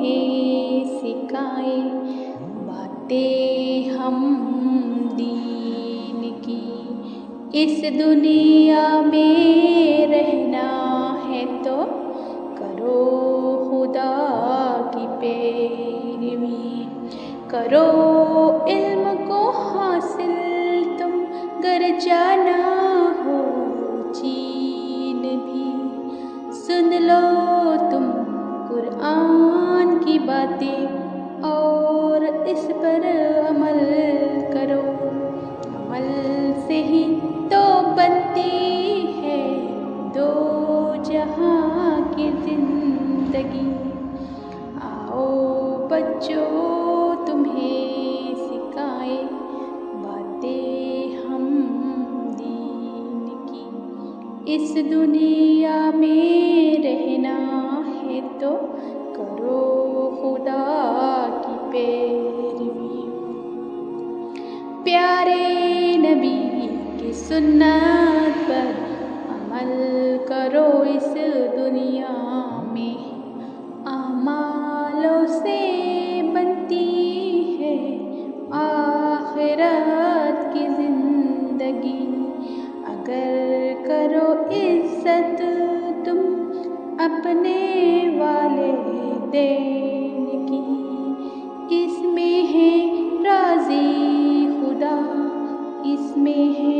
तुम्हें सिखाए बातें हम दीन की। इस दुनिया में रहना है तो करो खुदा की पैरवी, करो इल्म को हासिल तुम गर जाना हो चीन भी। सुन लो तुम कुरान की बातें और इस पर अमल करो। अमल से ही तो बनती है दो जहां की जिंदगी। आओ बच्चों तुम्हें सिखाए बातें हम दीन की। इस दुनिया में रहना है तो करो खुदा की पैरवी। प्यारे नबी की सुन्नत पर अमल करो इस दुनिया में। अमालों से बनती है आखिरत की जिंदगी। अगर करो इज्जत तुम अपने वालिदैन की, इसमें है राज़ी खुदा, इसमें है